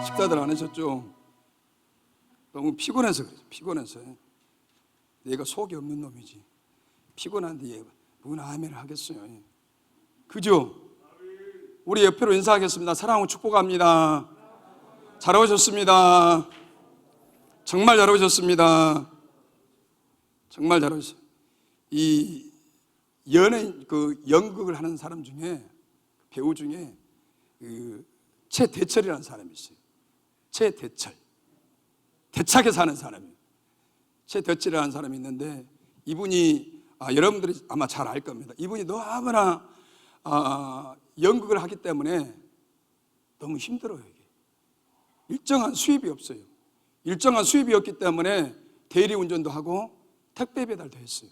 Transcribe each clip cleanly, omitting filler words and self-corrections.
식사들 안 하셨죠? 너무 피곤해서 그래요. 피곤해서. 얘가 속이 없는 놈이지. 피곤한데 얘가 누구나 아멘을 하겠어요. 그죠? 우리 옆으로 인사하겠습니다. 사랑하고 축복합니다. 잘 오셨습니다. 정말 잘 오셨습니다. 정말 잘 오셨어요. 이 연예인, 연극을 하는 사람 중에, 배우 중에 최대철이라는 사람이 있어요. 최대철. 대차게 사는 사람이에요. 최대철이라는 사람이 있는데, 이분이 여러분들이 아마 잘 알 겁니다. 이분이 너무나 연극을 하기 때문에 너무 힘들어요. 이게. 일정한 수입이 없어요. 일정한 수입이 없기 때문에 대리운전도 하고 택배 배달도 했어요.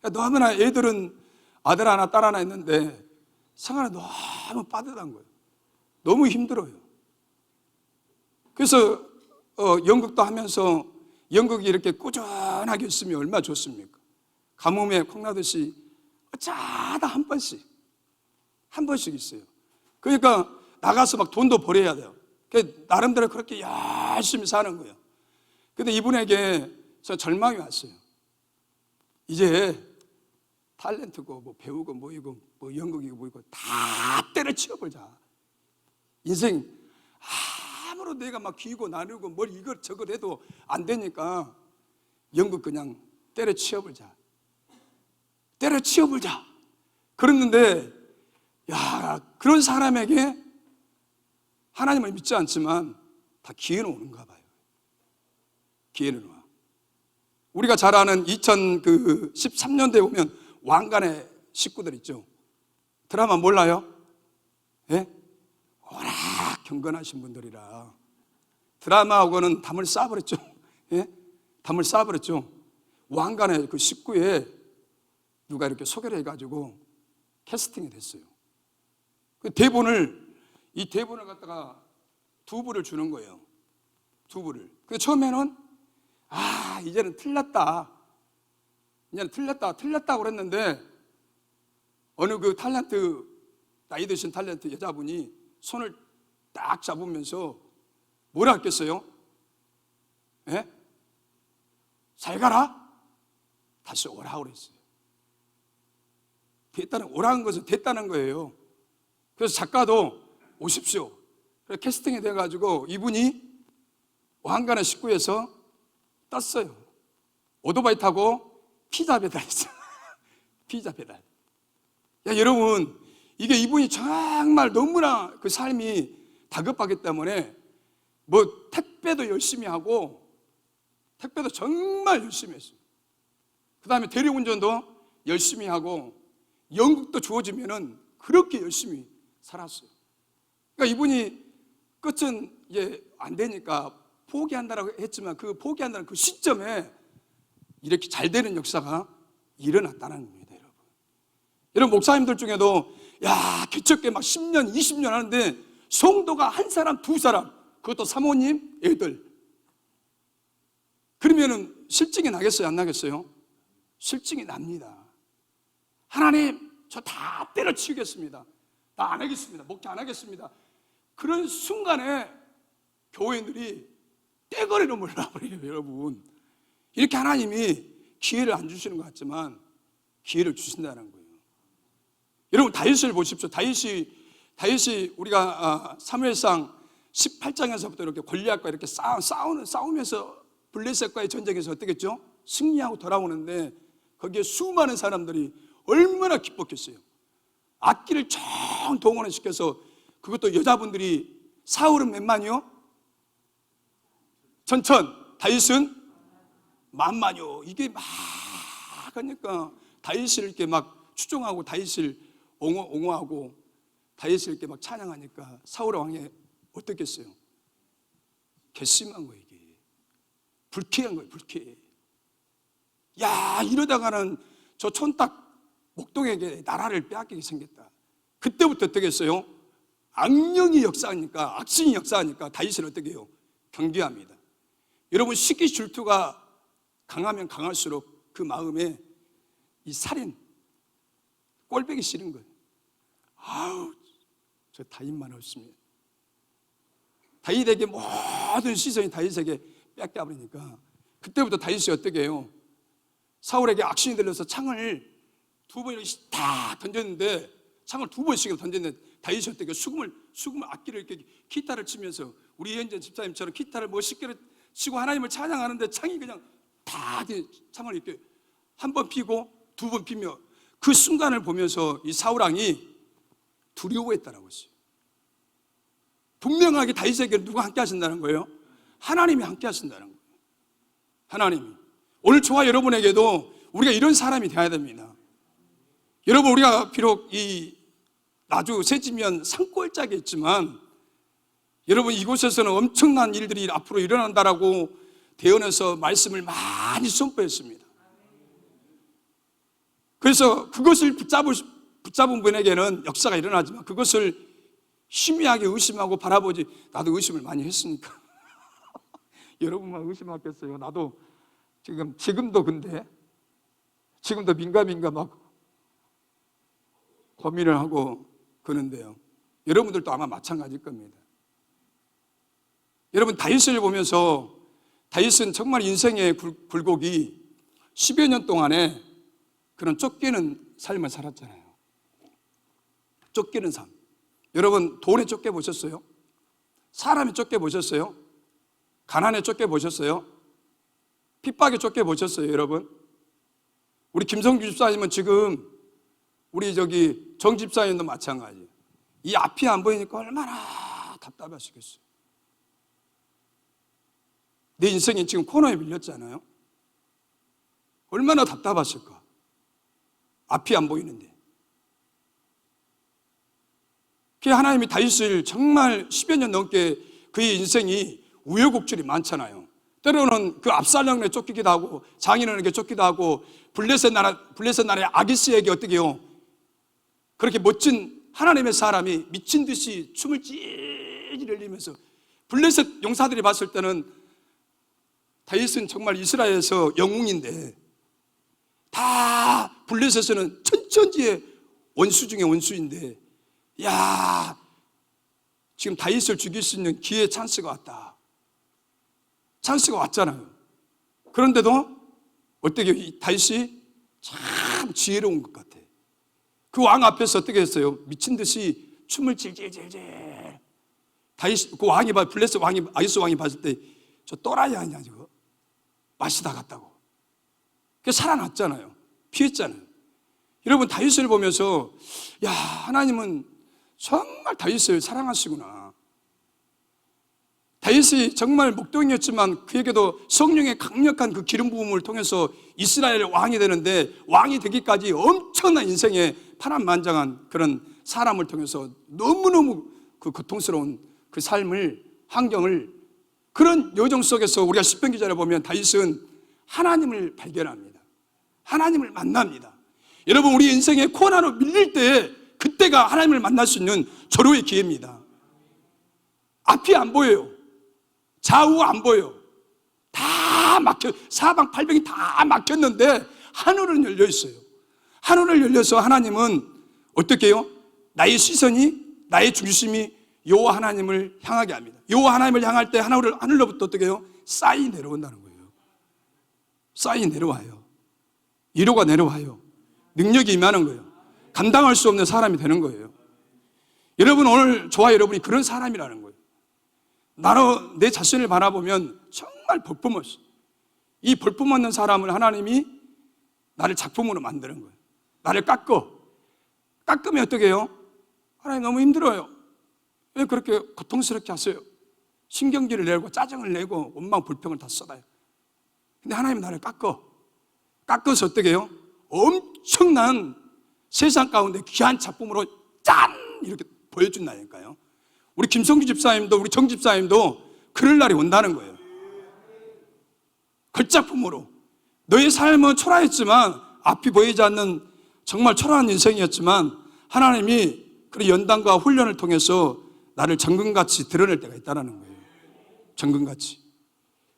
그러니까 너무나 애들은 아들 하나 딸 하나 있는데 생활이 너무 빠듯한 거예요. 너무 힘들어요. 그래서 연극도 하면서 연극이 이렇게 꾸준하게 있으면 얼마나 좋습니까? 가뭄에 콩나듯이 어쩌다 한 번씩 있어요. 그러니까 나가서 막 돈도 벌어야 돼요. 나름대로 그렇게 열심히 사는 거예요. 근데 이분에게 저 절망이 왔어요. 이제 탤런트고 뭐 배우고 뭐이고 뭐 연극이고 뭐이고 다 때려치워보자. 인생 아무로 내가 막 기고 나누고 뭘 이것저것 해도 안 되니까 연극 그냥 때려치워보자. 때려치워보자. 그랬는데 야, 그런 사람에게 하나님을 믿지 않지만 다 기회는 오는가 봐요. 기회는 와. 우리가 잘 아는 2013년도에 보면 왕관의 식구들 있죠. 드라마 몰라요? 예? 워낙 경건하신 분들이라 드라마하고는 담을 쌓아버렸죠. 예? 담을 쌓아버렸죠. 왕관의 그 식구에 누가 이렇게 소개를 해가지고 캐스팅이 됐어요. 이 대본을 갖다가 두 부를 주는 거예요. 두 부를. 그 처음에는 이제는 틀렸다. 이제는 틀렸다고 그랬는데 어느 그 탤런트, 나이 드신 탤런트 여자분이 손을 딱 잡으면서 뭐라 했겠어요? 예? 잘 가라? 다시 오라고 그랬어요. 오라는 것은 됐다는 거예요. 그래서 작가도 오십시오. 그래서 캐스팅이 돼가지고 이분이 왕관의 식구에서 떴어요. 오토바이 타고 피자 배달했어요. 피자 배달. 야, 여러분, 이게 이분이 정말 너무나 그 삶이 다급하기 때문에 뭐 택배도 열심히 하고 택배도 정말 열심히 했어요. 그 다음에 대리운전도 열심히 하고 연극도 주어지면은 그렇게 열심히 살았어요. 그러니까 이분이 끝은 이제 안 되니까 포기한다라고 했지만 그 포기한다는 그 시점에 이렇게 잘 되는 역사가 일어났다는 겁니다, 여러분. 여러분, 목사님들 중에도 개척계 막 10년, 20년 하는데 성도가 한 사람, 두 사람, 그것도 사모님, 애들. 그러면은 실증이 나겠어요, 안 나겠어요? 실증이 납니다. 하나님, 저 다 때려치우겠습니다. 나 안 하겠습니다. 목회 안 하겠습니다. 그런 순간에 교회들이 떼거리로 몰라버려요, 여러분. 이렇게 하나님이 기회를 안 주시는 것 같지만 기회를 주신다는 거예요. 여러분, 다윗을 보십시오. 다윗이 우리가 사무엘상 18장에서부터 이렇게 골리앗과 이렇게 싸우면서 블레셋과의 전쟁에서 어떻게 했죠? 승리하고 돌아오는데 거기에 수많은 사람들이 얼마나 기뻤겠어요. 악기를 총 동원을 시켜서, 그것도 여자분들이, 사울은 몇만이요? 천천, 다윗은 만만이요. 이게 막 하니까 다윗을 이렇게 막 추종하고 다윗을 옹호하고 다윗을 이렇게 막 찬양하니까 사울 왕이 어떻겠어요? 괘씸한 거예요. 이게 불쾌한 거예요. 불쾌해. 야, 이러다가는 저 촌딱 목동에게 나라를 빼앗기게 생겼다. 그때부터 어떻게 했어요? 악령이 역사하니까, 악신이 역사하니까 다윗을 어떻게 해요? 경계합니다. 여러분, 시기 질투가 강하면 강할수록 그 마음에 이 살인, 꼴보기 싫은 거예요. 저 다윗만 없으면 다윗에게 모든 시선이 다윗에게 뺏겨버리니까 그때부터 다윗이 어떻게 해요? 사울에게 악신이 들려서 창을 2번을 다 던졌는데, 창을 2번씩 던졌는데 다윗이 어떻게 해요? 수금을 악기를 이렇게 기타를 치면서 우리 현재 집사님처럼 기타를 멋있게 치고 하나님을 찬양하는데 창이 그냥 다 창을 이렇게 한 번 피고 2번 피며, 그 순간을 보면서 이 사울왕이 두려워했다라고 했어요. 분명하게 다윗에게 누가 함께 하신다는 거예요? 하나님이 함께 하신다는 거예요. 하나님이. 오늘 저와 여러분에게도 우리가 이런 사람이 되어야 됩니다. 여러분, 우리가 비록 이 아주 새지면 산골짜기에 있지만, 여러분, 이곳에서는 엄청난 일들이 앞으로 일어난다라고 대언해서 말씀을 많이 선포했습니다. 그래서 그것을 붙잡은 분에게는 역사가 일어나지만, 그것을 희미하게 의심하고 바라보지, 나도 의심을 많이 했으니까. 여러분만 의심하겠어요? 나도 지금도 근데 지금도 민감민가 막 고민을 하고 그러는데요. 여러분들도 아마 마찬가지일 겁니다. 여러분, 다윗을 보면서 다윗은 정말 인생의 굴곡이 10여 년 동안에 그런 쫓기는 삶을 살았잖아요. 쫓기는 삶. 여러분, 돈에 쫓겨 보셨어요? 사람에 쫓겨 보셨어요? 가난에 쫓겨 보셨어요? 핍박에 쫓겨 보셨어요, 여러분? 우리 김성규 집사님은 지금 우리 정 집사님도 마찬가지. 이 앞이 안 보이니까 얼마나 답답하시겠어요. 내 인생이 지금 코너에 밀렸잖아요. 얼마나 답답하실까? 앞이 안 보이는데. 그 하나님이 다윗을 정말 10여 년 넘게, 그의 인생이 우여곡절이 많잖아요. 때로는 그 압살롬에 쫓기기도 하고, 장인어른에게 쫓기도 하고, 블레셋 나라의 아기스에게 어떻게 해요? 그렇게 멋진 하나님의 사람이 미친 듯이 춤을 찌릿 흘리면서, 블레셋 용사들이 봤을 때는 다윗은 정말 이스라엘에서 영웅인데, 다 블레셋에서는 천천지의 원수 중에 원수인데, 야, 지금 다윗을 죽일 수 있는 기회의 찬스가 왔다. 찬스가 왔잖아요. 그런데도 어떻게 다윗이 참 지혜로운 것 같아. 그 왕 앞에서 어떻게 했어요? 미친 듯이 춤을 질질질질. 다윗, 그 왕이 블레셋 왕이, 아기스 왕이 봤을 때 저 또라이 아니냐 저거? 마시다 갔다고. 그래서 살아났잖아요. 피했잖아요. 여러분, 다윗을 보면서 야, 하나님은 정말 다윗을 사랑하시구나. 다윗이 정말 목동이었지만 그에게도 성령의 강력한 그 기름 부음을 통해서 이스라엘의 왕이 되는데, 왕이 되기까지 엄청난 인생의 파란만장한 그런 사람을 통해서 너무너무 그 고통스러운 그 삶을, 환경을, 그런 여정 속에서 우리가 시편 기자를 보면 다윗은 하나님을 발견합니다. 하나님을 만납니다. 여러분, 우리 인생의 코너로 밀릴 때 그때가 하나님을 만날 수 있는 절호의 기회입니다. 앞이 안 보여요. 좌우 안 보여. 다 막혀, 사방팔방이 다 막혔는데 하늘은 열려 있어요. 하늘을 열려서 하나님은 어떻게 해요? 나의 시선이, 나의 중심이 여호와 하나님을 향하게 합니다. 여호와 하나님을 향할 때 하늘로부터 어떻게 해요? 쌀이 내려온다는 거예요. 쌀이 내려와요. 위로가 내려와요. 능력이 임하는 거예요. 감당할 수 없는 사람이 되는 거예요. 여러분, 오늘 저와 여러분이 그런 사람이라는 거예요. 나로 내 자신을 바라보면 정말 볼품없어. 이 볼품없는 사람을 하나님이 나를 작품으로 만드는 거예요. 나를 깎으면 어떻게 해요? 하나님 너무 힘들어요. 왜 그렇게 고통스럽게 하세요? 신경질을 내고 짜증을 내고 원망 불평을 다 쏟아요. 근데 하나님은 나를 깎아서 어떻게 해요? 엄청난 세상 가운데 귀한 작품으로 짠! 이렇게 보여준다니까요. 우리 김성규 집사님도, 우리 정 집사님도 그럴 날이 온다는 거예요. 걸작품으로. 너의 삶은 초라했지만, 앞이 보이지 않는 정말 초라한 인생이었지만, 하나님이 그런 연단과 훈련을 통해서 나를 정금같이 드러낼 때가 있다는 거예요. 정금같이.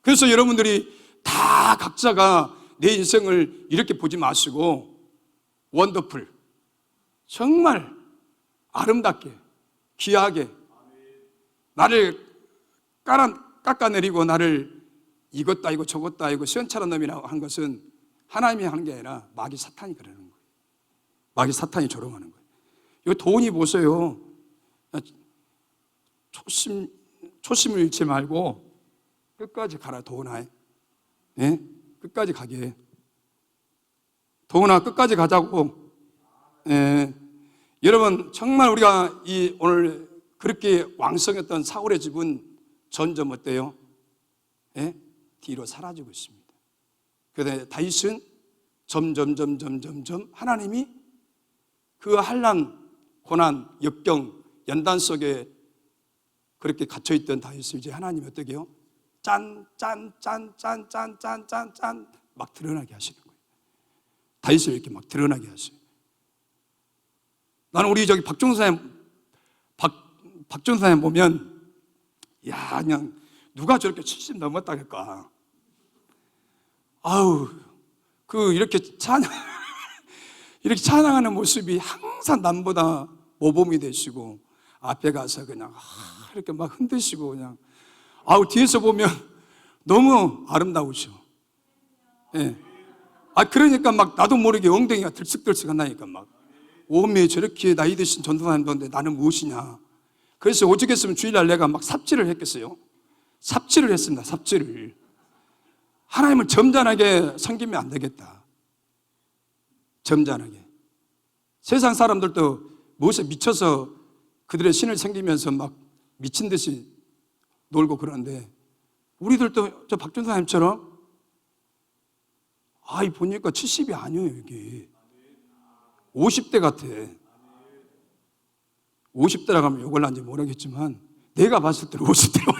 그래서 여러분들이 다 각자가 내 인생을 이렇게 보지 마시고, 원더풀, 정말 아름답게, 귀하게, 나를 깎아내리고 나를 이것도 아니고 저것도 아니고 시원찮은 놈이라고 한 것은 하나님이 하는 게 아니라 마귀 사탄이 그러는 거예요. 마귀 사탄이 조롱하는 거예요. 이 도훈이 보세요. 초심을 잃지 말고 끝까지 가라, 도훈아. 예? 끝까지 가게. 도훈아, 끝까지 가자고. 예. 여러분, 정말 우리가 오늘 그렇게 왕성했던 사울의 집은 점점 어때요? 예? 뒤로 사라지고 있습니다. 그런데 다윗은 점점 하나님이 그 한란, 고난, 역경, 연단 속에 그렇게 갇혀있던 다윗을 이제 하나님이 어떻게 해요? 짠 막 드러나게 하시는 거예요. 다윗을 이렇게 막 드러나게 하셔요. 나는 우리 박종사님 보면, 야, 그냥 누가 저렇게 70 넘었다니까. 아우, 이렇게 찬양하는 모습이 항상 남보다 모범이 되시고, 앞에 가서 그냥 이렇게 막 흔드시고 그냥, 뒤에서 보면 너무 아름다우셔. 예. 그러니까 막 나도 모르게 엉덩이가 들썩들썩 한다니까 막. 오메 저렇게 나이 드신 전도사님인데 나는 무엇이냐. 그래서 오죽했으면 주일날 내가 막 삽질을 했겠어요. 삽질을 했습니다. 삽질을. 하나님을 점잖하게 섬기면 안 되겠다. 점잖하게. 세상 사람들도 무엇에 미쳐서 그들의 신을 섬기면서 막 미친 듯이 놀고 그러는데, 우리들도 저 박준사님처럼 보니까 70이 아니에요. 이게 50대 같아. 50대라고 하면 욕을 하는지 모르겠지만 내가 봤을 때는 50대로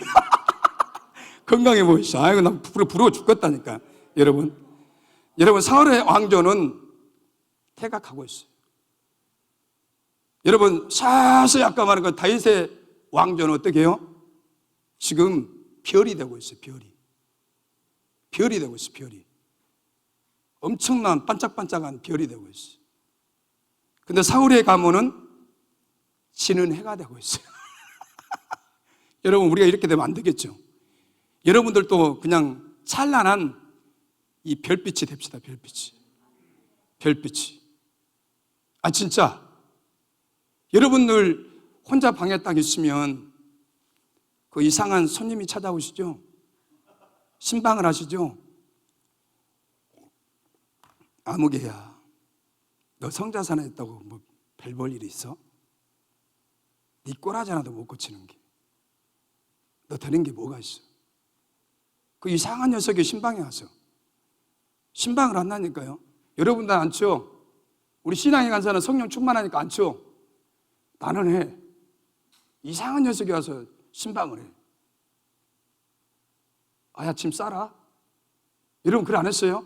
건강해 보이시죠? 난 부러워 죽겠다니까. 여러분 사울의 왕조는 퇴각하고 있어요. 여러분, 사실 아까 말한 그 다윗의 왕조는 어떻게 해요? 지금 별이 되고 있어요. 별이 되고 있어요. 별이. 엄청난 반짝반짝한 별이 되고 있어요. 근데 사울의 가문은 지는 해가 되고 있어요. 여러분, 우리가 이렇게 되면 안 되겠죠? 여러분들도 그냥 찬란한 이 별빛이 됩시다. 별빛이. 진짜 여러분들 혼자 방에 딱 있으면 그 이상한 손님이 찾아오시죠? 신방을 하시죠? 아무개야, 너 성자산에 있다고 뭐 별 볼 일이 있어? 네 꼬라지 하나도 못 고치는 게, 너 되는 게 뭐가 있어? 그 이상한 녀석이 신방에 와서 신방을 한다니까요. 여러분들 않죠? 우리 신앙에 간 사람은 성령 충만하니까 않죠? 나는 해. 이상한 녀석이 와서 신방을 해. 야, 짐 싸라? 여러분 그래 안 했어요?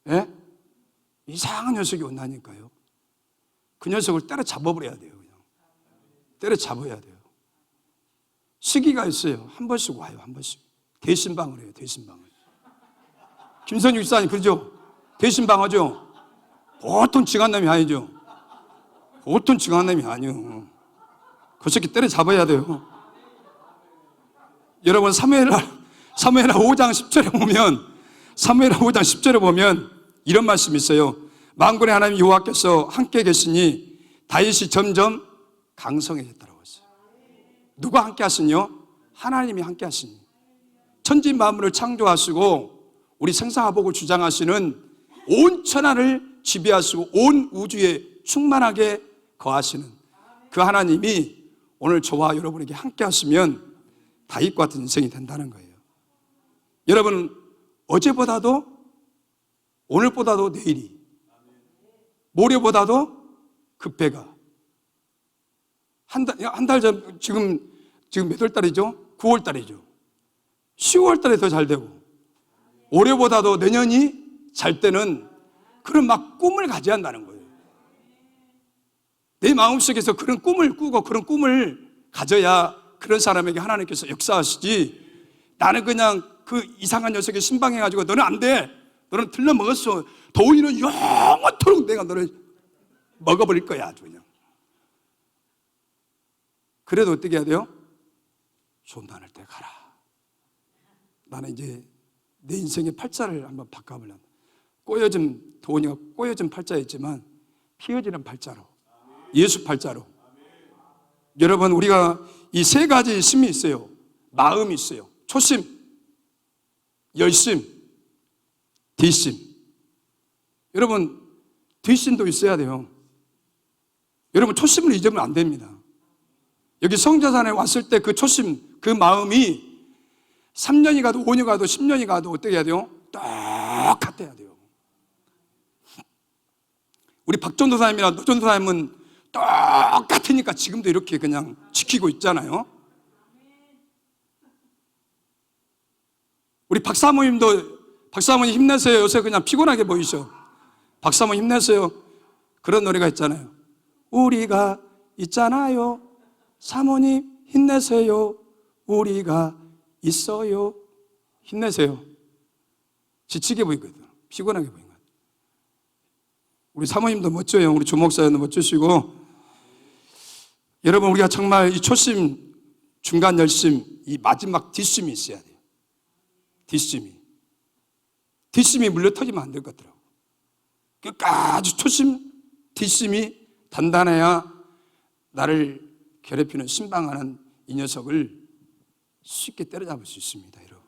예? 이상한 녀석이 온다니까요. 그 녀석을 때려잡아버려야 돼요. 그냥 때려잡아야 돼요. 시기가 있어요. 한 번씩 와요. 한 번씩. 대신방을 해요. 대신방을. 김선육 집사님 그러죠? 대신방하죠? 보통 징한남이 아니죠? 보통 징한남이 아니요. 그 새끼 때려잡아야 돼요. 여러분 사무엘하 5장 10절에 보면, 사무엘하 5장 10절에 보면 이런 말씀이 있어요. 만군의 하나님 여호와께서 함께 계시니 다윗이 점점 강성해졌다고 했어요. 누가 함께 하시뇨? 하나님이 함께 하시니. 천지 만물을 창조하시고 우리 생사화복을 주장하시는 온 천하를 지배하시고 온 우주에 충만하게 거하시는 그 하나님이 오늘 저와 여러분에게 함께 하시면 다윗과 같은 인생이 된다는 거예요. 여러분, 어제보다도 오늘보다도 내일이, 모레보다도 그 배가 한 달 전, 지금 몇 월 달이죠? 9월 달이죠. 10월 달에 더 잘 되고 올해보다도 내년이 잘 때는 그런 막 꿈을 가져야 한다는 거예요. 내 마음속에서 그런 꿈을 꾸고 그런 꿈을 가져야 그런 사람에게 하나님께서 역사하시지, 나는 그냥 그 이상한 녀석에 신방해가지고 너는 안 돼, 너는 틀려먹었어, 도인은 영원토록 내가 너를 먹어버릴 거야 아주 그냥. 그래도 어떻게 해야 돼요? 좀 많을 때 가라. 나는 이제 내 인생의 팔자를 한번 바꿔보려고. 꼬여진, 도원이가 꼬여진 팔자였지만 피어지는 팔자로, 예수 팔자로. 여러분, 우리가 이 세 가지 심이 있어요. 마음이 있어요. 초심, 열심, 뒷심. 여러분, 뒷심도 있어야 돼요. 여러분, 초심을 잊으면 안 됩니다. 여기 성자산에 왔을 때 그 초심, 그 마음이 3년이 가도 5년이 가도 10년이 가도 어떻게 해야 돼요? 똑같아야 돼요. 우리 박전도사님이나 노전도사님은 똑같으니까 지금도 이렇게 그냥 지키고 있잖아요. 우리 박사모님 힘내세요. 요새 그냥 피곤하게 보이셔. 박사모님 힘내세요. 그런 노래가 있잖아요. 우리가 있잖아요. 사모님 힘내세요. 우리가 있어요. 힘내세요. 지치게 보이거든. 피곤하게 보이거든. 우리 사모님도 멋져요. 우리 주목사님도 멋지시고. 여러분, 우리가 정말 이 초심, 중간 열심, 이 마지막 뒷심이 있어야 돼요. 뒷심이 물려 터지면 안 될 것 같더라고요. 끝까지 초심, 뒷심이 단단해야 나를 괴롭히는 신방하는 이 녀석을 쉽게 때려잡을 수 있습니다. 여러분,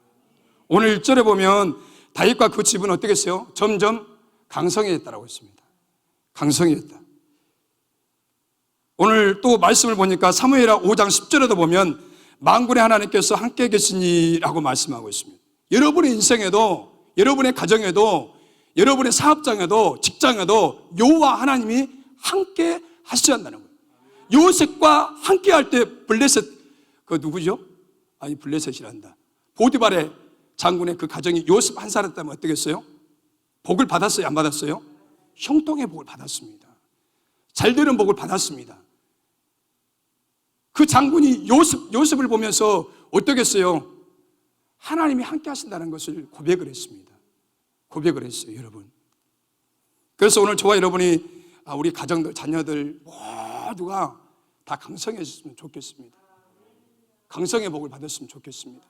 오늘 1절에 보면 다윗과 그 집은 어떻게 했어요? 점점 강성해졌다라고 했습니다. 강성해졌다. 오늘 또 말씀을 보니까 사무엘하 5장 10절에도 보면 만군의 하나님께서 함께 계시니라고 말씀하고 있습니다. 여러분의 인생에도, 여러분의 가정에도, 여러분의 사업장에도, 직장에도 여호와 하나님이 함께 하셔야 한다는 거예요. 요셉과 함께 할 때 블레셋, 그 누구죠? 아니, 블레셋이란다. 보디발의 장군의 그 가정이 요셉 한 사람 때문에 어떻게 했어요? 복을 받았어요? 안 받았어요? 형통의 복을 받았습니다. 잘되는 복을 받았습니다. 그 장군이 요셉을 보면서 어떻게 했어요? 하나님이 함께 하신다는 것을 고백을 했습니다. 고백을 했어요, 여러분. 그래서 오늘 저와 여러분이 우리 가정들, 자녀들 모두가 다 강성해졌으면 좋겠습니다. 강성의 복을 받았으면 좋겠습니다.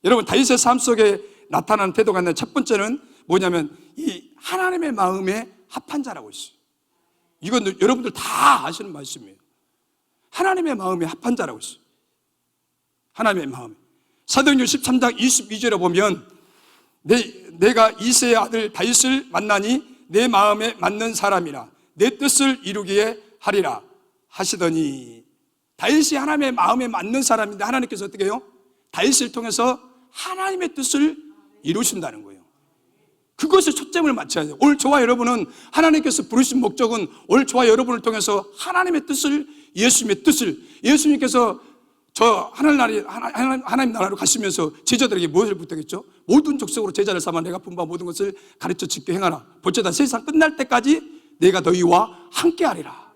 여러분, 다윗의 삶 속에 나타나는 태도가 있는데 첫 번째는 뭐냐면 이 하나님의 마음에 합한 자라고 있어요. 이건 여러분들 다 아시는 말씀이에요. 하나님의 마음에 합한 자라고 있어요. 하나님의 마음에. 사도행전 13장 22절에 보면 내가 이새의 아들 다윗을 만나니 내 마음에 맞는 사람이라 내 뜻을 이루기에 하리라 하시더니, 다윗이 하나님의 마음에 맞는 사람인데 하나님께서 어떻게 해요? 다윗을 통해서 하나님의 뜻을 이루신다는 거예요. 그것에 초점을 맞춰야 돼요. 오늘 저와 여러분은 하나님께서 부르신 목적은 오늘 저와 여러분을 통해서 하나님의 뜻을, 예수님의 뜻을, 예수님께서 저 하나님 나라로 가시면서 제자들에게 무엇을 부탁했죠? 모든 족속으로 제자를 삼아 내가 분부한 모든 것을 가르쳐 지켜 행하라. 볼지어다 세상 끝날 때까지 내가 너희와 함께하리라.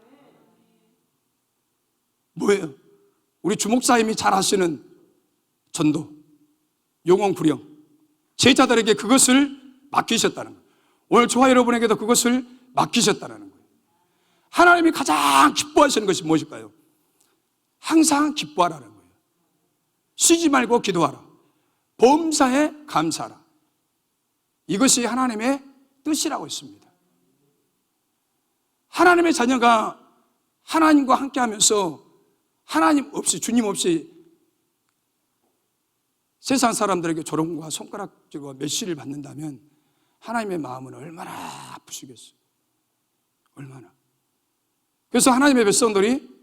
뭐예요? 우리 주목사님이 잘 하시는 전도, 영혼 부령, 제자들에게 그것을 맡기셨다는 거예요. 오늘 저와 여러분에게도 그것을 맡기셨다는 거예요. 하나님이 가장 기뻐하시는 것이 무엇일까요? 항상 기뻐하라는 거예요. 쉬지 말고 기도하라. 범사에 감사하라. 이것이 하나님의 뜻이라고 했습니다. 하나님의 자녀가 하나님과 함께하면서 하나님 없이, 주님 없이 세상 사람들에게 조롱과 손가락질과 메시를 받는다면 하나님의 마음은 얼마나 아프시겠어요. 얼마나. 그래서 하나님의 백성들이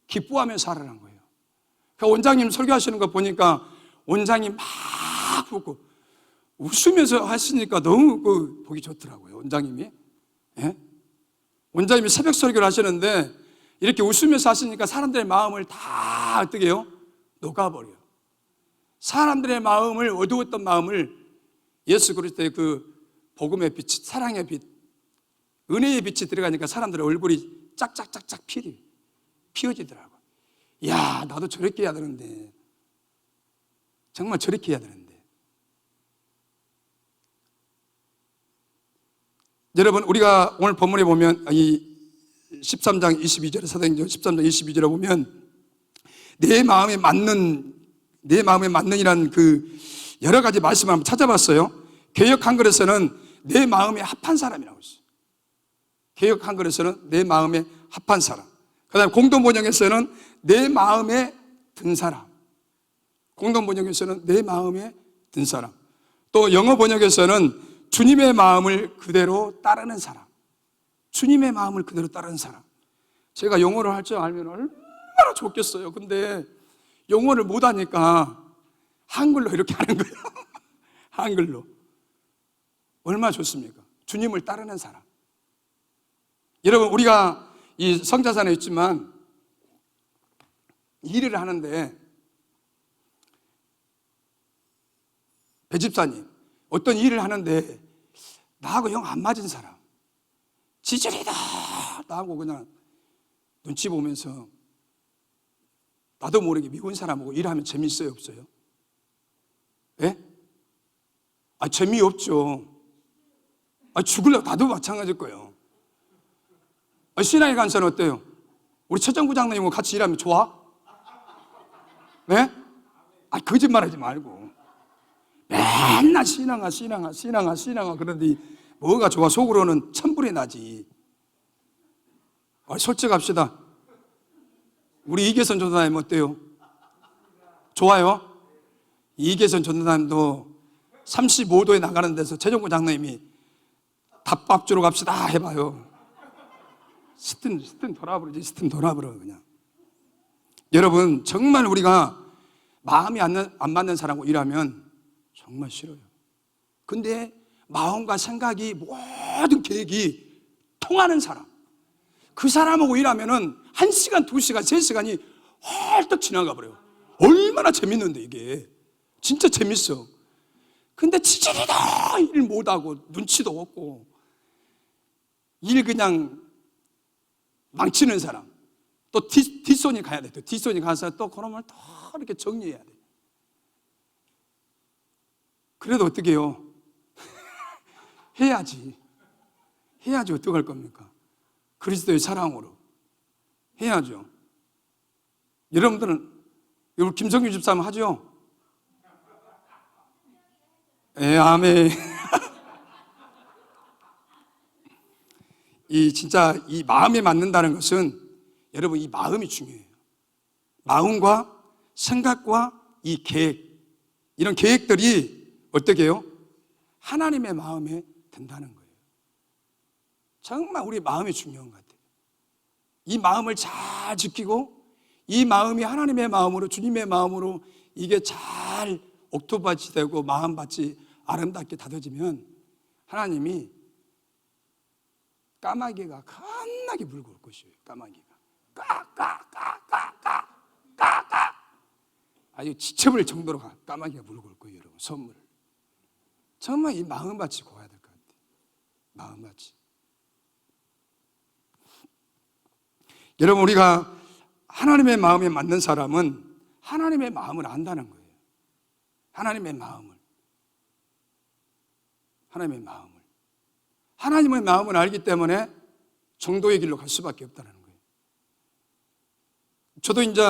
기뻐하며 살아라는 거예요. 그러니까 원장님 설교하시는 거 보니까 원장님 막 웃고 웃으면서 하시니까 너무 보기 좋더라고요. 원장님이. 예? 원장님이 새벽 설교를 하시는데 이렇게 웃으면서 하시니까 사람들의 마음을 다 어떻게 해요? 녹아버려요. 사람들의 마음을, 어두웠던 마음을 예수 그리스도의 그 복음의 빛, 사랑의 빛, 은혜의 빛이 들어가니까 사람들의 얼굴이 짝짝짝짝 피어지더라고요. 야, 나도 저렇게 해야 되는데, 정말 저렇게 해야 되는데. 여러분, 우리가 오늘 본문에 보면 이 13장 22절에, 사도행전 13장 22절에 보면 내 마음에 맞는이란 그 여러 가지 말씀을 한번 찾아봤어요. 개역 한글에서는 내 마음에 합한 사람이라고 했어요. 개역 한글에서는 내 마음에 합한 사람. 그 다음에 공동 번역에서는 내 마음에 든 사람. 공동 번역에서는 내 마음에 든 사람. 또 영어 번역에서는 주님의 마음을 그대로 따르는 사람. 주님의 마음을 그대로 따르는 사람. 제가 영어를 할 줄 알면 얼마나 좋겠어요. 근데 영어를 못하니까 한글로 이렇게 하는 거예요. 한글로. 얼마나 좋습니까? 주님을 따르는 사람. 여러분, 우리가 이 성자산에 있지만 일을 하는데 배 집사님, 어떤 일을 하는데 나하고 영 안 맞은 사람, 지질이다 나하고 그냥 눈치 보면서 나도 모르게 미운 사람하고 일하면 재미있어요, 없어요? 예? 재미없죠. 죽으려고 나도 마찬가지일 거예요. 신앙의 간사는 어때요? 우리 최정구 장로님하고 같이 일하면 좋아? 네? 거짓말하지 말고 맨날 신앙아 그런데 뭐가 좋아? 속으로는 천불이 나지. 솔직합시다. 우리 이계선 전도사님 어때요? 좋아요? 이계선 전도사님도 35도에 나가는 데서 최정구 장로님이 닭밥 주러 갑시다 해봐요. 스팀 돌아버려 그냥. 여러분, 정말 우리가 마음이 안 맞는 사람하고 일하면 정말 싫어요. 근데 마음과 생각이 모든 계획이 통하는 사람, 그 사람하고 일하면은 1시간, 2시간, 3시간이 헐떡 지나가 버려요. 얼마나 재밌는데 이게. 진짜 재밌어. 근데 지질이다 일 못하고 눈치도 없고 일 그냥 망치는 사람, 또 뒷손이 가야 돼. 뒷손이 가서 또 그놈을 또 이렇게 정리해야 돼. 그래도 어떻게 해요? 해야지 어떡할 겁니까? 그리스도의 사랑으로 해야죠. 여러분들은 우리 김성규 집사님 하죠? 예, 아멘. 진짜 이 마음에 맞는다는 것은 여러분, 이 마음이 중요해요. 마음과 생각과 이 계획, 이런 계획들이 어떻게 해요? 하나님의 마음에 든다는 거예요. 정말 우리 마음이 중요한 것 같아요. 이 마음을 잘 지키고 이 마음이 하나님의 마음으로, 주님의 마음으로 이게 잘 옥토밭이 되고 마음밭이 아름답게 다져지면 하나님이 까마귀가 겁나게 물고 올 것이에요. 까마귀가 까까까까까까까 아주 지쳐버릴 정도로 까마귀가 물고 올 거예요. 여러분, 선물을. 정말 이 마음밭이 고와야 될 것 같아요. 마음밭이. 여러분, 우리가 하나님의 마음에 맞는 사람은 하나님의 마음을 안다는 거예요. 하나님의 마음을 하나님의 마음을 알기 때문에 정도의 길로 갈 수밖에 없다는 거예요. 저도 이제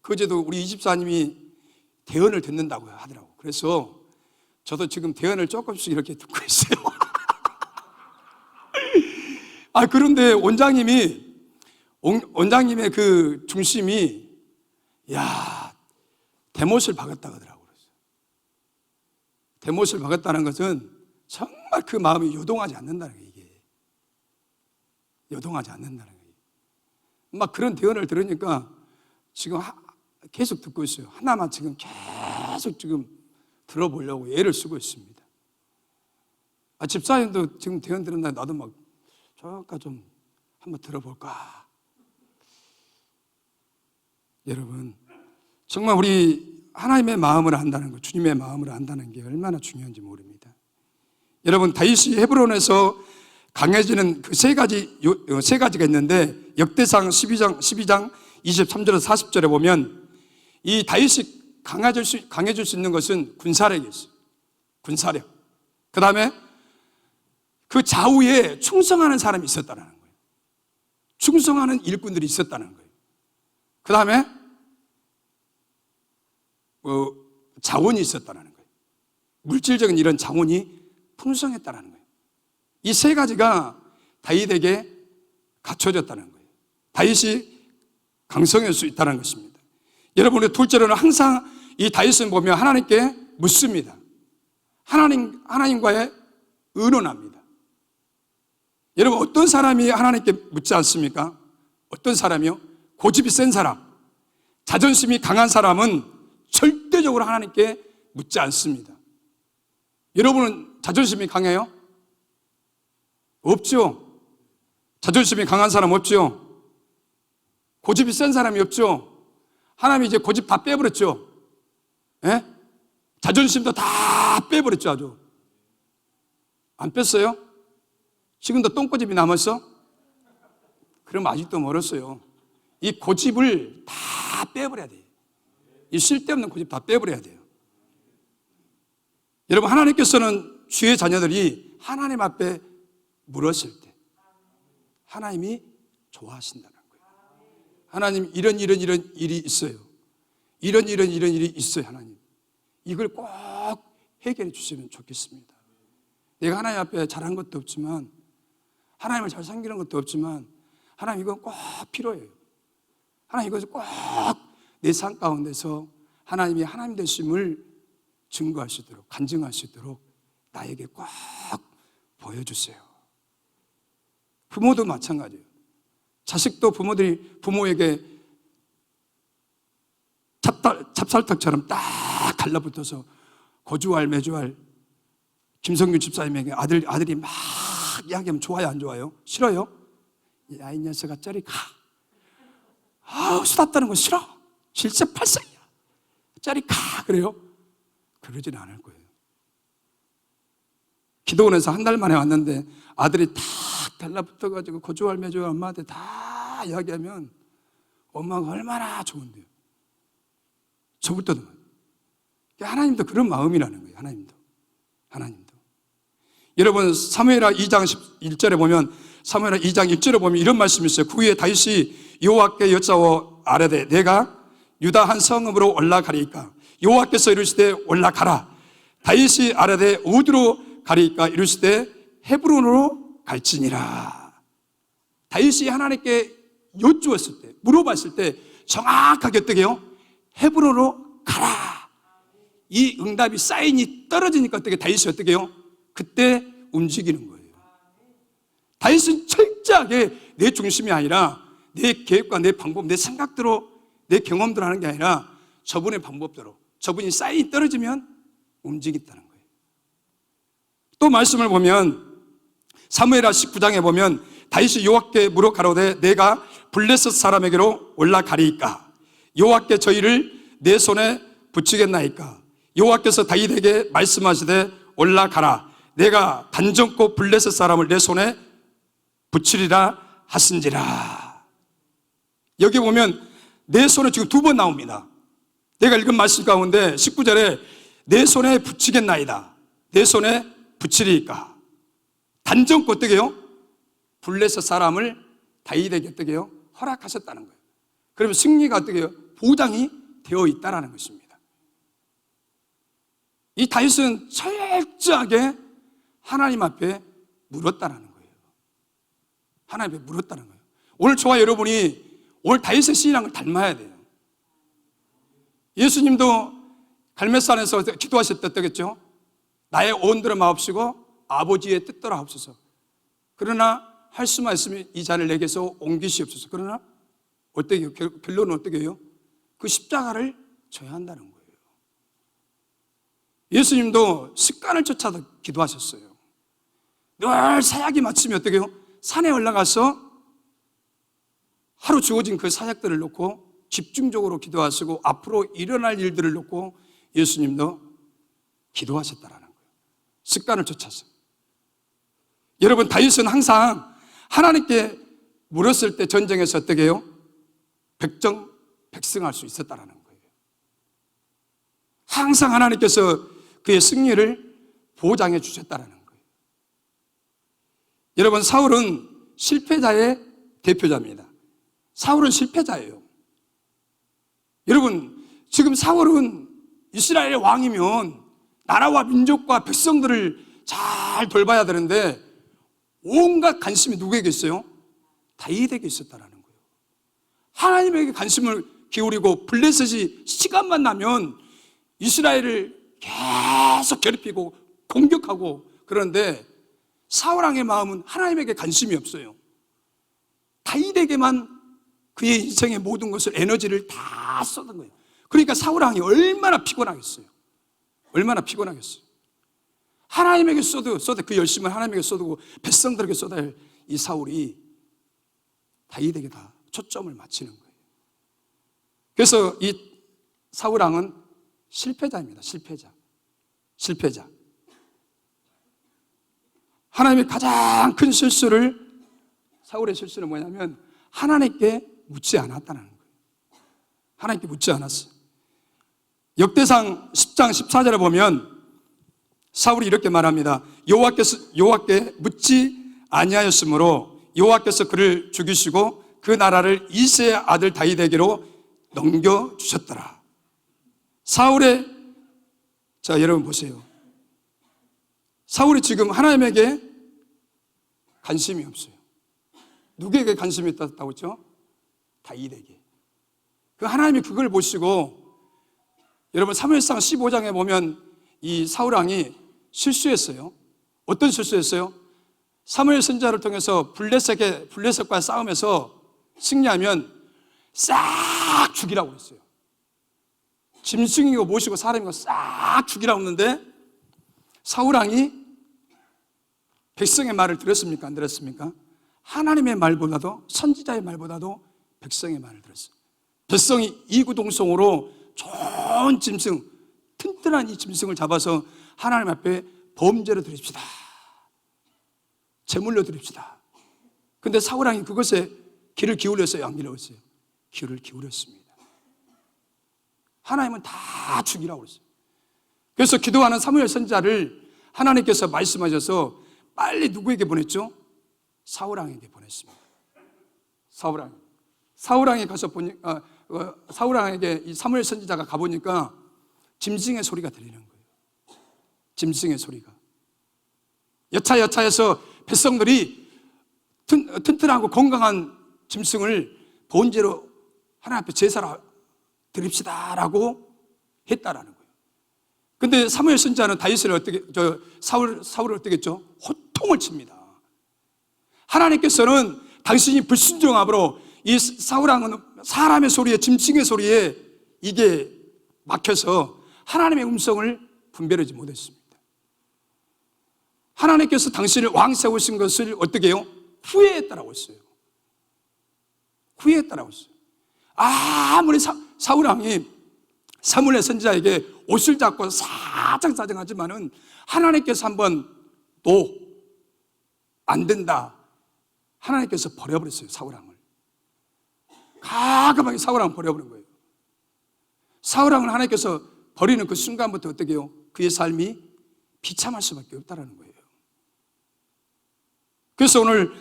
그제도 우리 이집사님이 대언을 듣는다고 하더라고요. 그래서 저도 지금 대언을 조금씩 이렇게 듣고 있어요. 그런데 원장님의 그 중심이 대못을 박았다고 하더라고요. 대못을 박았다는 것은 정말 그 마음이 요동하지 않는다는 거예요. 이게 요동하지 않는다는 거예요. 막 그런 대언을 들으니까 지금 계속 듣고 있어요. 하나만 지금 계속 지금 들어보려고 애를 쓰고 있습니다. 집사님도 지금 대언 들은다. 나도 막 잠깐 좀 한번 들어볼까. 여러분, 정말 우리 하나님의 마음을 안다는 것, 주님의 마음을 안다는 게 얼마나 중요한지 모릅니다. 여러분, 다윗이 헤브론에서 강해지는 그 세 가지가 있는데 역대상 12장 23절에서 40절에 보면 이 다윗이 강해질 수 있는 것은 군사력이 있어요. 군사력. 그 다음에 그 좌우에 충성하는 사람이 있었다는 거예요. 충성하는 일꾼들이 있었다는 거예요. 그 다음에 자원이 있었다는 거예요. 물질적인 이런 자원이 풍성했다는 거예요. 이 세 가지가 다윗에게 갖춰졌다는 거예요. 다윗이 강성할 수 있다는 것입니다. 여러분의 둘째로는 항상 이 다윗을 보면 하나님께 묻습니다. 하나님과의 의논합니다. 여러분, 어떤 사람이 하나님께 묻지 않습니까? 어떤 사람이요? 고집이 센 사람, 자존심이 강한 사람은 절대적으로 하나님께 묻지 않습니다. 여러분은 자존심이 강해요? 없죠? 자존심이 강한 사람 없죠? 고집이 센 사람이 없죠? 하나님이 이제 고집 다 빼버렸죠? 예? 자존심도 다 빼버렸죠, 아주. 안 뺐어요? 지금도 똥고집이 남았어? 그럼 아직도 멀었어요. 이 고집을 다 빼버려야 돼요. 이 쓸데없는 고집 다 빼버려야 돼요. 여러분, 하나님께서는 주의 자녀들이 하나님 앞에 물었을 때 하나님이 좋아하신다는 거예요. 하나님, 이런 일이 있어요. 이런 일이 있어요, 하나님. 이걸 꼭 해결해 주시면 좋겠습니다. 내가 하나님 앞에 잘한 것도 없지만, 하나님을 잘 섬기는 것도 없지만, 하나님 이건 꼭 필요해요. 하나님 이것을 꼭 내 삶 가운데서 하나님이 하나님 되심을 증거할 수 있도록, 간증할 수 있도록 나에게 꼭 보여주세요. 부모도 마찬가지예요. 자식도 부모에게 찹쌀떡처럼 딱 달라붙어서 고주할 매주할 김성균 집사님에게 아들이 막 이야기하면 좋아요, 안 좋아요? 싫어요? 야, 이 녀석아 저리 가. 수다 떠는 거 싫어. 질색팔색이야. 저리 가. 그래요? 그러진 않을 거예요. 기도원에서 한 달 만에 왔는데 아들이 다 달라붙어가지고 고주할 매주할 엄마한테 다 이야기하면 엄마가 얼마나 좋은데요. 저부터도. 하나님도 그런 마음이라는 거예요. 하나님도. 여러분, 사무엘하 2장 1절에 보면, 사무엘하 2장 1절에 보면 이런 말씀이 있어요. 그 후에 다윗이 여호와께 여짜오 아뢰되 내가 유다 한 성읍으로 올라가리이까? 여호와께서 이르시되 올라가라. 다윗이 아뢰되 어디로 가리이까? 이르시되 헤브론으로 갈지니라. 다윗이 하나님께 여쭈었을 때, 물어봤을 때 정확하게 어떻게 해요? 헤브론으로 가라. 이 응답이 사인이 떨어지니까 어떻게 다윗이 어떻게 해요? 그때 움직이는 거예요. 다윗은 철저하게 내 중심이 아니라 내 계획과 내 방법, 내 생각대로, 내 경험대로 하는 게 아니라 저분의 방법대로, 저분이 사인이 떨어지면 움직인다는 거예요. 또 말씀을 보면 사무엘하 19장에 보면 다윗이 여호와께 물어 가로되 내가 블레셋 사람에게로 올라가리이까? 여호와께 저희를 내 손에 붙이겠나이까? 여호와께서 다윗에게 말씀하시되 올라가라. 내가 단정코 블레셋 사람을 내 손에 붙이리라 하신지라. 여기 보면 내 손에 지금 2번 나옵니다. 내가 읽은 말씀 가운데 19절에 내 손에 붙이겠나이다. 내 손에 붙이리까? 단정코 어떻게 해요? 블레셋 사람을 다윗에게 어떻게 해요? 허락하셨다는 거예요. 그러면 승리가 어떻게 해요? 보장이 되어 있다는 것입니다. 이 다윗은 철저하게 하나님 앞에 물었다는 거예요. 하나님 앞에 물었다는 거예요. 오늘 저와 여러분이 오늘 다윗의 신앙을 닮아야 돼요. 예수님도 갈멜산에서 기도하실 때 어떻겠죠? 나의 온들을 마옵시고 아버지의 뜻대로 하옵소서. 그러나 할 수만 있으면 이 잔을 내게서 옮기시옵소서. 그러나 어떻게 해요? 결론은 어떻게 해요? 그 십자가를 져야 한다는 거예요. 예수님도 습관을 쫓아서 기도하셨어요. 늘 사약이 마치면 어떻게 해요? 산에 올라가서 하루 주어진 그 사약들을 놓고 집중적으로 기도하시고 앞으로 일어날 일들을 놓고 예수님도 기도하셨다라는 거예요. 습관을 쫓아서. 여러분, 다윗은 항상 하나님께 물었을 때 전쟁에서 어떻게 해요? 백승할 수 있었다라는 거예요. 항상 하나님께서 그의 승리를 보장해 주셨다라는 거예요. 여러분, 사울은 실패자의 대표자입니다. 사울은 실패자예요. 여러분, 지금 사울은 이스라엘의 왕이면 나라와 민족과 백성들을 잘 돌봐야 되는데 온갖 관심이 누구에게 있어요? 다윗에게 있었다라는 거예요. 하나님에게 관심을 기울이고 블레셋이 시간만 나면 이스라엘을 계속 괴롭히고 공격하고, 그런데 사울왕의 마음은 하나님에게 관심이 없어요. 다윗에게만 그의 인생의 모든 것을, 에너지를 다 쏟은 거예요. 그러니까 사울왕이 얼마나 피곤하겠어요. 얼마나 피곤하겠어요. 하나님에게 쏟아 그 열심을 하나님에게 쏟고 백성들에게 쏟아야 할 이 사울이 다윗에게 다 초점을 맞추는 거예요. 그래서 이 사울왕은 실패자입니다. 실패자. 하나님의 가장 큰 실수를, 사울의 실수는 뭐냐면 하나님께 묻지 않았다는 거예요. 하나님께 묻지 않았어요. 역대상 10장 14절에 보면 사울이 이렇게 말합니다. 여호와께 묻지 아니하였으므로 여호와께서 그를 죽이시고 그 나라를 이새의 아들 다윗에게로 넘겨주셨더라. 사울의, 자 여러분 보세요. 사울이 지금 하나님에게 관심이 없어요. 누구에게 관심이 있다고 했죠? 다윗에게. 그 하나님이 그걸 보시고, 여러분 사무엘상 15장에 보면 이 사울왕이 실수했어요. 어떤 실수했어요? 사무엘 선지자를 통해서 블레셋과 싸움에서 승리하면 싹 죽이라고 했어요. 짐승이고 모시고 사람이고 싹 죽이라고 했는데 사울왕이 백성의 말을 들었습니까? 안 들었습니까? 하나님의 말보다도, 선지자의 말보다도 백성의 말을 들었어요. 백성이 이구동성으로 좋은 짐승, 튼튼한 이 짐승을 잡아서 하나님 앞에 범죄로 드립시다, 제물로 드립시다. 근데 사울왕이 그것에 귀를 기울였어요? 안 기울였어요? 귀를 기울였습니다. 하나님은 다 죽이라고 그랬어요. 그래서 기도하는 사무엘 선지자를 하나님께서 말씀하셔서 빨리 누구에게 보냈죠? 사울왕에게 보냈습니다. 사울왕이 가서 사울왕에게 이 사무엘 선지자가 가보니까 짐승의 소리가 들리는 거예요. 짐승의 소리가. 여차여차해서 백성들이 튼튼하고 건강한 짐승을 번제로 하나님 앞에 제사로 드립시다라고 했다라는 거예요. 근데 사무엘 선지자는 다윗을 사울을 어떻게 했죠? 호통을 칩니다. 하나님께서는 당신이 불순종함으로 이 사울왕은 사람의 소리에, 짐승의 소리에 이게 막혀서 하나님의 음성을 분별하지 못했습니다. 하나님께서 당신을 왕 세우신 것을 어떻게 해요? 후회했다라고 했어요. 후회했다라고 했어요. 아무리 사울왕이 사무엘 선지자에게 옷을 잡고 사정사정하지만은 하나님께서 한번 또 안 된다, 하나님께서 버려버렸어요. 사울왕을 가감하게 사울왕을 버려버린 거예요. 사울왕을 하나님께서 버리는 그 순간부터 어떻게 해요? 그의 삶이 비참할 수밖에 없다는 거예요. 그래서 오늘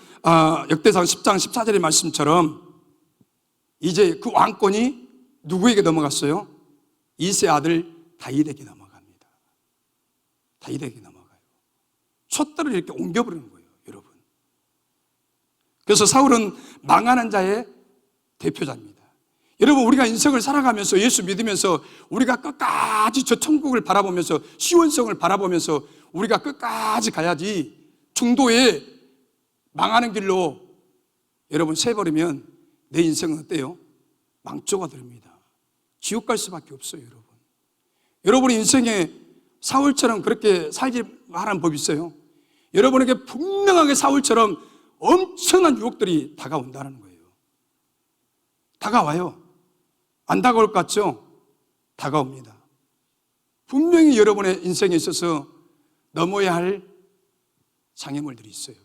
역대상 10장 14절의 말씀처럼 이제 그 왕권이 누구에게 넘어갔어요? 이새의 아들 다윗에게 넘어갑니다. 다윗에게 넘어가요. 촛대를 이렇게 옮겨버리는 거예요, 여러분. 그래서 사울은 망하는 자의 대표자입니다. 여러분, 우리가 인생을 살아가면서 예수 믿으면서 우리가 끝까지 저 천국을 바라보면서, 시원성을 바라보면서 우리가 끝까지 가야지, 중도에 망하는 길로 여러분 새버리면 내 인생은 어때요? 망조가 됩니다. 지옥 갈 수밖에 없어요, 여러분. 여러분 인생에 사울처럼 그렇게 살지 말라는 법이 있어요. 여러분에게 분명하게 사울처럼 엄청난 유혹들이 다가온다는 거예요. 다가와요. 안 다가올 것 같죠? 다가옵니다. 분명히 여러분의 인생에 있어서 넘어야 할 장애물들이 있어요.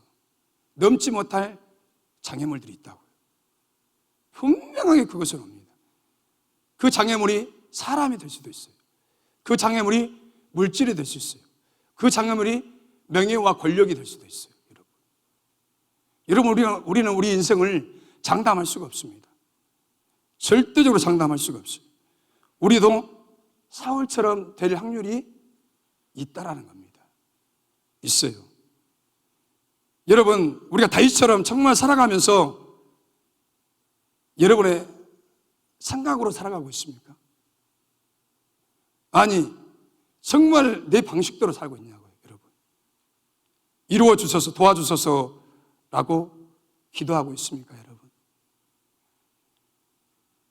넘지 못할 장애물들이 있다고요. 분명하게 그것은 옵니다. 그 장애물이 사람이 될 수도 있어요. 그 장애물이 물질이 될 수 있어요. 그 장애물이 명예와 권력이 될 수도 있어요. 여러분, 우리는 우리 인생을 장담할 수가 없습니다. 절대적으로 장담할 수가 없어요. 우리도 사울처럼 될 확률이 있다라는 겁니다. 있어요. 여러분, 우리가 다윗처럼 정말 살아가면서 여러분의 생각으로 살아가고 있습니까? 아니, 정말 내 방식대로 살고 있냐고요, 여러분. 이루어 주셔서 도와주셔서라고 기도하고 있습니까, 여러분?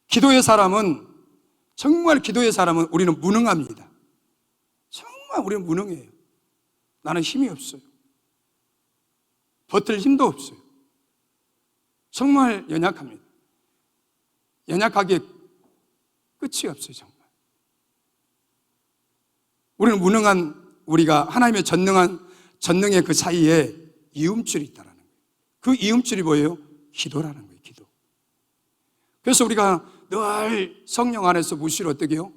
기도의 사람은, 정말 기도의 사람은 우리는 무능합니다. 정말 우리는 무능해요. 나는 힘이 없어요. 버틸 힘도 없어요. 정말 연약합니다. 연약하기에 끝이 없어요, 정말. 우리는 무능한, 우리가 하나님의 전능의 그 사이에 이음줄이 있다는 거예요. 그 이음줄이 뭐예요? 기도라는 거예요, 기도. 그래서 우리가 늘 성령 안에서 무시로 어떻게 해요?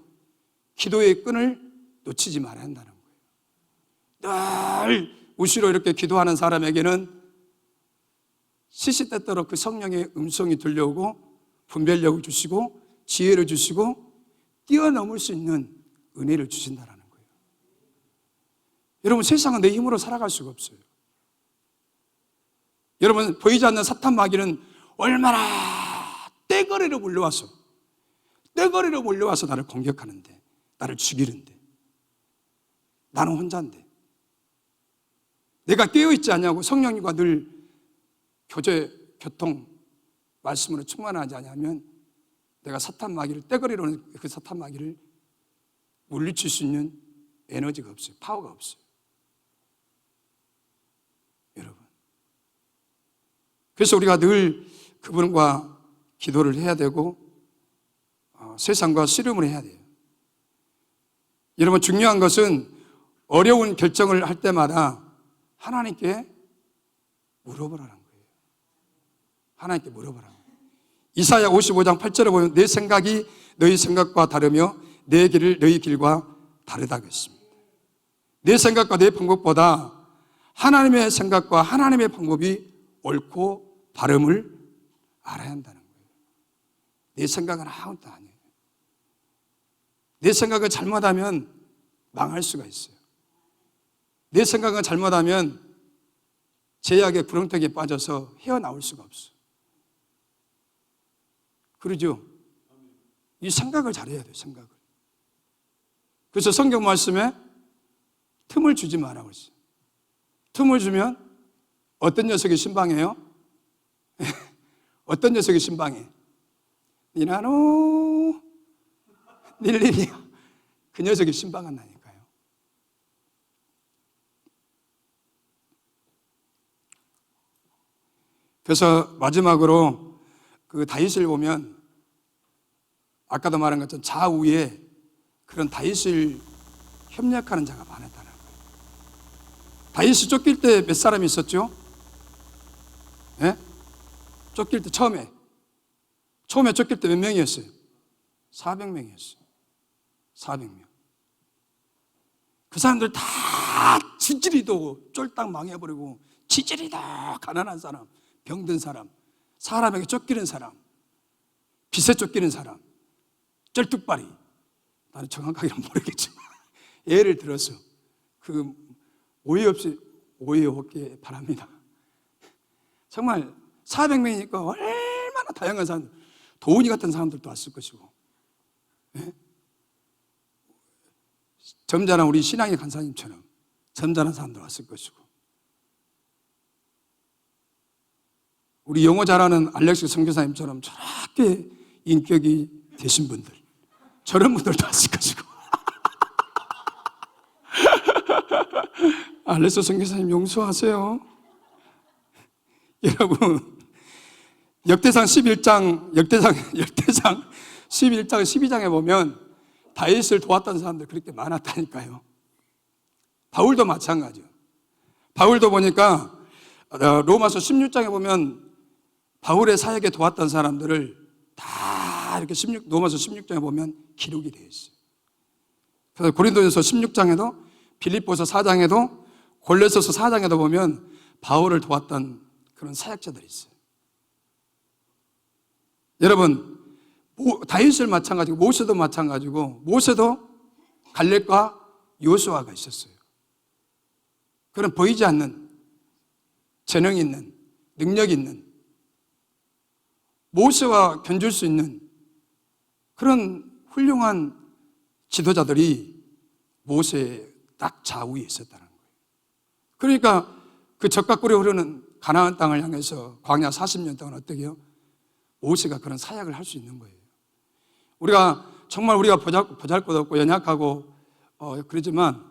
기도의 끈을 놓치지 말아야 한다는 거예요. 늘 무시로 이렇게 기도하는 사람에게는 시시때때로 그 성령의 음성이 들려오고 분별력을 주시고 지혜를 주시고 뛰어넘을 수 있는 은혜를 주신다는 거예요. 여러분, 세상은 내 힘으로 살아갈 수가 없어요. 여러분, 보이지 않는 사탄 마귀는 얼마나 떼거리로 몰려와서 나를 공격하는데, 나를 죽이는데, 나는 혼자인데, 내가 깨어있지 않냐고, 성령님과 늘 교통 말씀으로 충만하지 않냐면 내가 사탄 마귀를, 떼거리로는 그 사탄 마귀를 물리칠 수 있는 에너지가 없어요. 파워가 없어요, 여러분. 그래서 우리가 늘 그분과 기도를 해야 되고 세상과 씨름을 해야 돼요. 여러분, 중요한 것은 어려운 결정을 할 때마다 하나님께 물어보라는 거예요. 하나님께 물어보라는 거예요. 이사야 55장 8절에 보면 내 생각이 너희 생각과 다르며 내 길을 너희 길과 다르다고 했습니다. 내 생각과 내 방법보다 하나님의 생각과 하나님의 방법이 옳고 바름을 알아야 한다는 거예요. 내 생각은 아무것도 아니에요. 내 생각을 잘못하면 망할 수가 있어요. 내 생각을 잘못하면 제약의 구렁텅이에 빠져서 헤어나올 수가 없어요. 그러죠? 이 생각을 잘해야 돼요, 생각을. 그래서 성경 말씀에 틈을 주지 말라고 했어요. 틈을 주면 어떤 녀석이 신방해요? 어떤 녀석이 신방해? 니나노 닐리리야. 그 녀석이 신방한다니까요. 그래서 마지막으로 그 다윗을 보면 아까도 말한 것처럼 좌우에 그런 다윗을 협력하는 자가 많았다는 거예요. 다윗이 쫓길 때 몇 사람이 있었죠? 예? 쫓길 때 처음에 쫓길 때 몇 명이었어요? 400명이었어요. 400명. 그 사람들 다 지질이도 쫄딱 망해버리고, 지질이도 가난한 사람, 병든 사람, 사람에게 쫓기는 사람, 빚에 쫓기는 사람, 쩔뚝발이, 나는 정확하게는 모르겠지만 예를 들어서 그 오해 없이 오해 없게 바랍니다. 정말 400명이니까 얼마나 다양한 사람들, 도훈이 같은 사람들도 왔을 것이고, 예? 점잖은 우리 신앙의 간사님처럼 점잖은 사람들 왔을 것이고, 우리 영어 잘하는 알렉스 선교사님처럼 저렇게 인격이 되신 분들, 저런 분들도 왔을 것이고 알렉스 선교사님 용서하세요. 여러분, 역대상 11장 12장에 보면 다윗을 도왔던 사람들 그렇게 많았다니까요. 바울도 마찬가지예요. 바울도 보니까 로마서 16장에 보면 바울의 사역에 도왔던 사람들을 다 이렇게 로마서 16장에 보면 기록이 되어 있어요. 그래서 고린도전서 16장에도, 빌립보서 4장에도, 골로새서 4장에도 보면 바울을 도왔던 그런 사역자들이 있어요. 여러분, 다윗을 마찬가지고 모세도 마찬가지고 모세도 갈렙과 여호수아가 있었어요. 그런 보이지 않는 재능 있는 능력 있는 모세와 견줄 수 있는 그런 훌륭한 지도자들이 모세의 딱 좌우에 있었다는 거예요. 그러니까 그 젖과 꿀이 흐르는 가나안 땅을 향해서 광야 40년 동안 어떻게 해요? 모세가 그런 사역을 할 수 있는 거예요. 우리가 정말 우리가 보잘것없고 연약하고 그러지만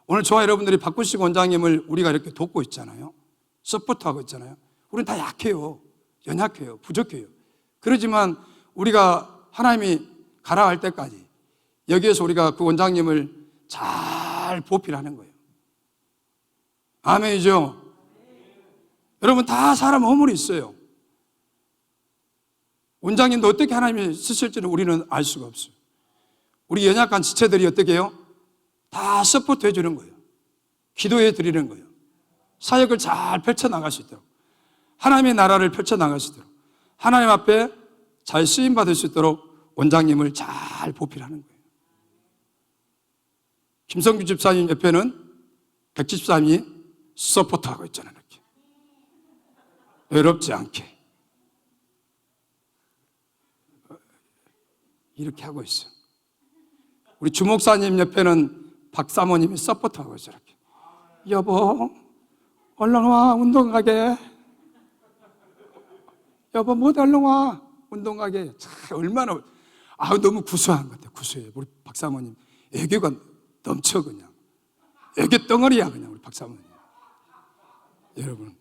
오늘 저와 여러분들이 박구식 원장님을 우리가 이렇게 돕고 있잖아요. 서포트하고 있잖아요. 우리는 다 약해요. 연약해요. 부족해요. 그러지만 우리가 하나님이 가라 할 때까지 여기에서 우리가 그 원장님을 잘 보필하는 거예요. 아멘이죠? 여러분 다 사람 허물이 있어요. 원장님도 어떻게 하나님이 쓰실지는 우리는 알 수가 없어요. 우리 연약한 지체들이 어떻게 해요? 다 서포트해 주는 거예요. 기도해 드리는 거예요. 사역을 잘 펼쳐나갈 수 있도록 하나님의 나라를 펼쳐나갈 수 있도록 하나님 앞에 잘 쓰임받을 수 있도록 원장님을 잘 보필하는 거예요. 김성규 집사님 옆에는 백 집사님이 서포트하고 있잖아요. 이렇게 외롭지 않게 이렇게 하고 있어요. 우리 주목사님 옆에는 박사모님이 서포트하고 있어요. 이렇게. 여보 얼른 와 운동 가게. 여보 못 얼른 와 운동 가게. 참 얼마나 너무 구수한 것 같아요. 구수해요. 우리 박사모님 애교가 넘쳐 그냥 애교 덩어리야 그냥 우리 박사모님. 여러분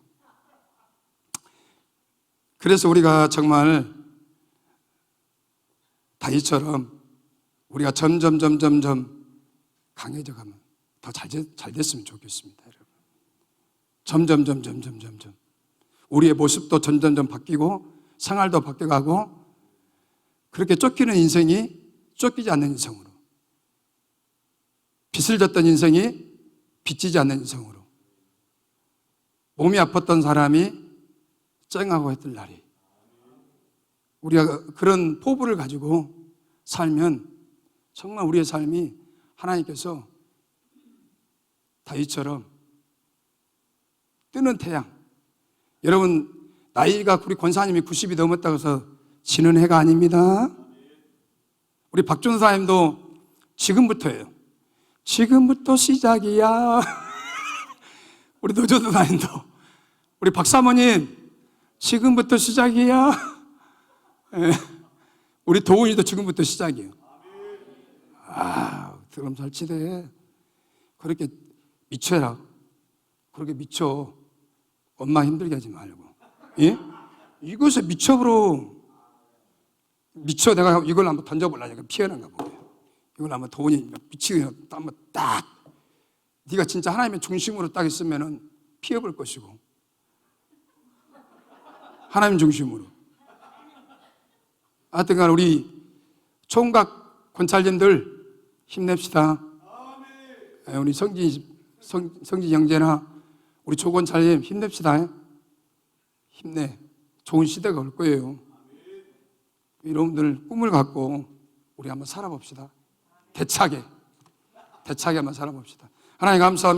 그래서 우리가 정말 다윗처럼 우리가 점점 강해져 가면 더 잘 됐으면 좋겠습니다. 여러분. 점점 우리의 모습도 점점 바뀌고 생활도 바뀌어가고 그렇게 쫓기는 인생이 쫓기지 않는 인생으로 빚을 졌던 인생이 빚지지 않는 인생으로 몸이 아팠던 사람이 쨍하고 했던 날이 우리가 그런 포부를 가지고 살면 정말 우리의 삶이 하나님께서 다윗처럼 뜨는 태양. 여러분 나이가 우리 권사님이 90이 넘었다고 해서 지는 해가 아닙니다. 우리 박준사님도 지금부터예요. 지금부터 시작이야. 우리 노조도사님도 우리 박사모님 지금부터 시작이야. 네. 우리 도훈이도 지금부터 시작이에요. 드럼 잘 치대. 그렇게 미쳐라. 그렇게 미쳐. 엄마 힘들게 하지 말고. 예? 이것에 미쳐버려. 미쳐. 내가 이걸 한번 던져보려니까 피해나가 보게. 이걸 한번 도훈이 미치게 한번 딱. 네가 진짜 하나님의 중심으로 딱 있으면은 피해볼 것이고. 하나님 중심으로. 하여튼간 우리 총각 권찰님들 힘냅시다. 우리 성진 형제나 우리 조권찰님 힘냅시다. 힘내. 좋은 시대가 올 거예요. 여러분들 꿈을 갖고 우리 한번 살아봅시다. 대차게 한번 살아봅시다. 하나님 감사합니다.